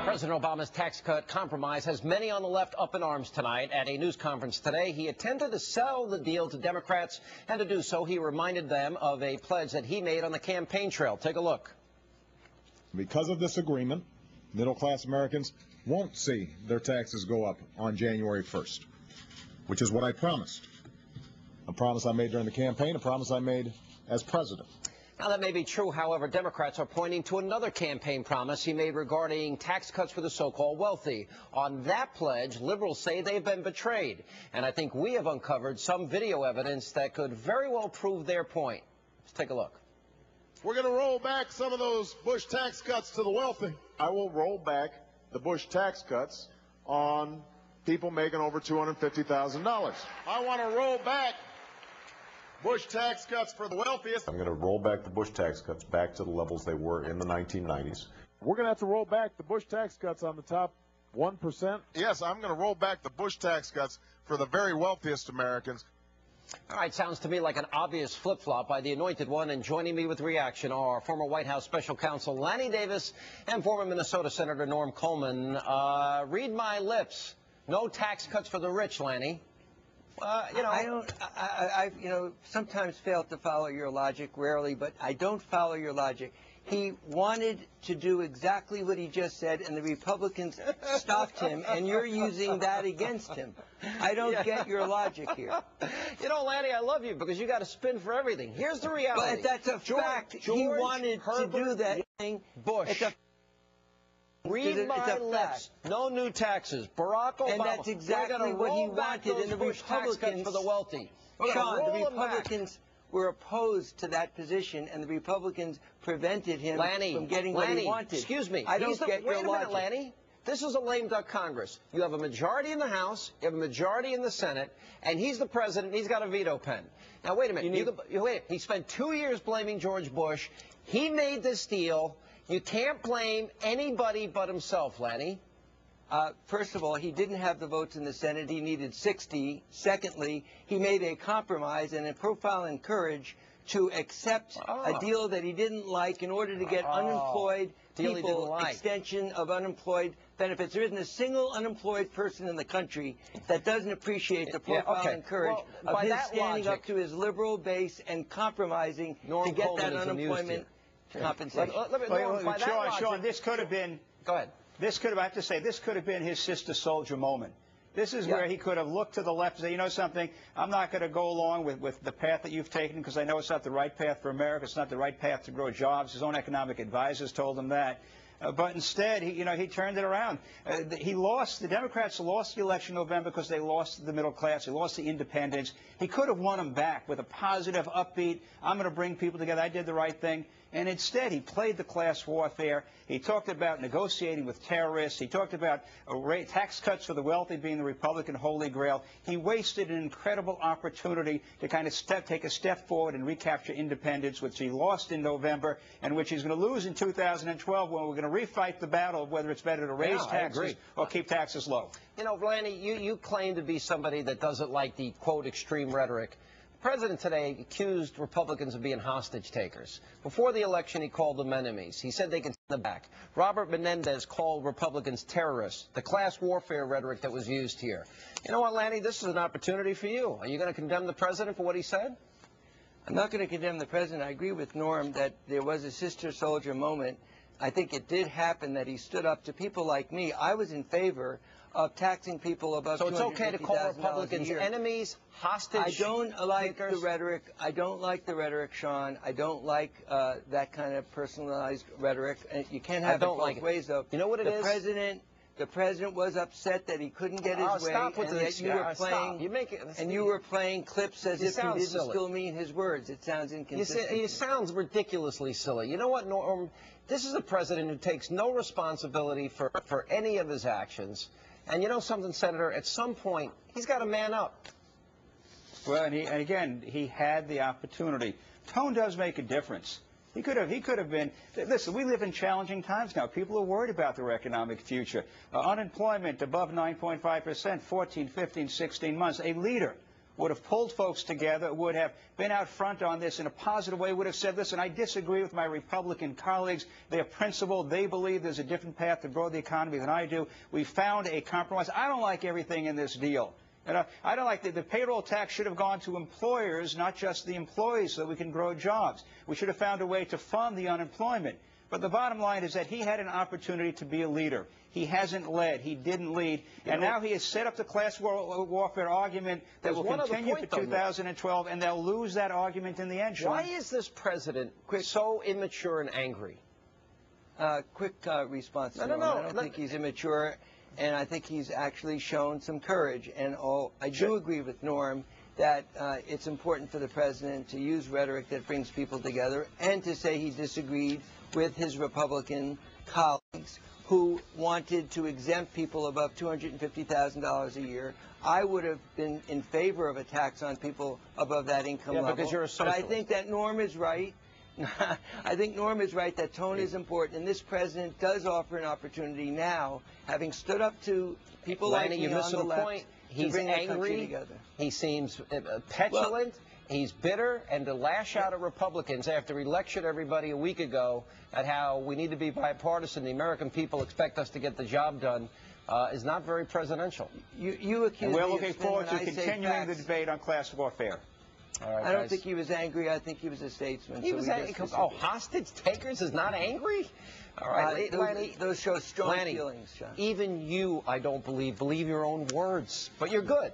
President Obama's tax cut compromise has many on the left up in arms tonight. At a news conference today, he attempted to sell the deal to Democrats, and to do so, he reminded them of a pledge that he made on the campaign trail. Take a look. Because of this agreement, middle-class Americans won't see their taxes go up on January 1st, which is what I promised. A promise I made during the campaign, a promise I made as president. Now, that may be true. However, Democrats are pointing to another campaign promise he made regarding tax cuts for the so-called wealthy. On that pledge, liberals say they've been betrayed. And I think we have uncovered some video evidence that could very well prove their point. Let's take a look. We're going to roll back some of those Bush tax cuts to the wealthy. I will roll back the Bush tax cuts on people making over $250,000. I want to roll back Bush tax cuts for the wealthiest. I'm going to roll back the Bush tax cuts back to the levels they were in the 1990s. We're going to have to roll back the Bush tax cuts on the top 1%. Yes, I'm going to roll back the Bush tax cuts for the very wealthiest Americans. All right, sounds to me like an obvious flip-flop by the anointed one. And joining me with reaction are former White House Special Counsel Lanny Davis and former Minnesota Senator Norm Coleman. Read my lips. No tax cuts for the rich, Lanny. I sometimes fail to follow your logic, rarely, but I don't follow your logic. He wanted to do exactly what he just said, and the Republicans stopped him, and you're using that against him. I don't get your logic here. You know, Lanny, I love you because you got a spin for everything. Here's the reality. But that's a fact. He wanted to do that thing. Bush. Read my lips. No new taxes. Barack Obama. And that's exactly what he wanted. And the Republicans, for the wealthy. Sean, the Republicans were opposed to that position, and the Republicans prevented him from getting what he wanted. Excuse me. I don't get your logic. Wait a minute, Lanny. This is a lame duck Congress. You have a majority in the House, you have a majority in the Senate, and he's the president. He's got a veto pen. Now, wait a minute. Wait. He spent 2 years blaming George Bush. He made this deal. You can't blame anybody but himself, Lanny. First of all, he didn't have the votes in the Senate. He needed 60. Secondly, he made a compromise and a profile in courage to accept a deal that he didn't like in order to get unemployed people extension of unemployed benefits. There isn't a single unemployed person in the country that doesn't appreciate the profile and courage of his standing up to his liberal base and compromising to get that unemployment compensation. Sean, this could have been. Go ahead. This could have, I have to say, this could have been his sister soldier moment. This is where he could have looked to the left and said, you know something, I'm not going to go along with the path that you've taken because I know it's not the right path for America. It's not the right path to grow jobs. His own economic advisors told him that. But instead, he turned it around. The Democrats lost the election in November because they lost the middle class. They lost the independents. He could have won them back with a positive, upbeat, I'm going to bring people together. I did the right thing. And instead, he played the class warfare. He talked about negotiating with terrorists. He talked about tax cuts for the wealthy being the Republican holy grail. He wasted an incredible opportunity to kind of take a step forward and recapture independence, which he lost in November and which he's going to lose in 2012 when we're going to refight the battle of whether it's better to raise taxes or keep taxes low. You know, Lanny, you claim to be somebody that doesn't like the, quote, extreme rhetoric. The president today accused Republicans of being hostage takers. Before the election, he called them enemies. He said they can send them back. Robert Menendez called Republicans terrorists. The class warfare rhetoric that was used here. You know what, Lanny? This is an opportunity for you. Are you going to condemn the president for what he said? I'm not going to condemn the president. I agree with Norm that there was a sister soldier moment. I think it did happen that he stood up to people like me. I was in favor of taxing people above $250,000 So it's okay to call Republicans enemies, hostage I don't like the rhetoric. I don't like the rhetoric, Sean. I don't like that kind of personalized rhetoric. And you can't have it both ways, though. You know what it is? The president was upset that he couldn't get his way, and yet you were playing. You were playing clips as if he didn't still mean his words. It sounds inconsistent. It sounds ridiculously silly. You know what, Norm? This is a president who takes no responsibility for any of his actions. And you know something, Senator? At some point, he's got to man up. Well, and again, he had the opportunity. Tone does make a difference. He could have been. Listen, we live in challenging times now. People are worried about their economic future. Unemployment above 9.5%, 14, 15, 16 months. A leader would have pulled folks together, would have been out front on this in a positive way, would have said, listen, I disagree with my Republican colleagues. They're principled. They believe there's a different path to grow the economy than I do. We found a compromise. I don't like everything in this deal. I don't like the payroll tax should have gone to employers, not just the employees, so that we can grow jobs. We should have found a way to fund the unemployment. But the bottom line is that he had an opportunity to be a leader. He hasn't led. He didn't lead. And now he has set up the class warfare argument that will continue for 2012, and they'll lose that argument in the end, Sean. Why is this president so immature and angry? Quick response. No. I don't think he's immature, and I think he's actually shown some courage. And I do agree with Norm that it's important for the president to use rhetoric that brings people together and to say he disagreed with his Republican colleagues who wanted to exempt people above $250,000 a year. I would have been in favor of a tax on people above that income level. Because you're a socialist. But I think that Norm is right. I think Norm is right that tone is important, and this president does offer an opportunity now, having stood up to people like me on the left, He's angry. He seems petulant. He's bitter, and to lash out at Republicans after he lectured everybody a week ago at how we need to be bipartisan, the American people expect us to get the job done, is not very presidential. You accuse and we're me looking of forward to when I say continuing the facts. debate on class warfare. All right, I don't guys. think he was angry. I think he was a statesman. He was angry. Oh, hostage takers is not angry? All right, Lanny. Those show strong Lanny, feelings, John. even you, I don't believe your own words. But you're good.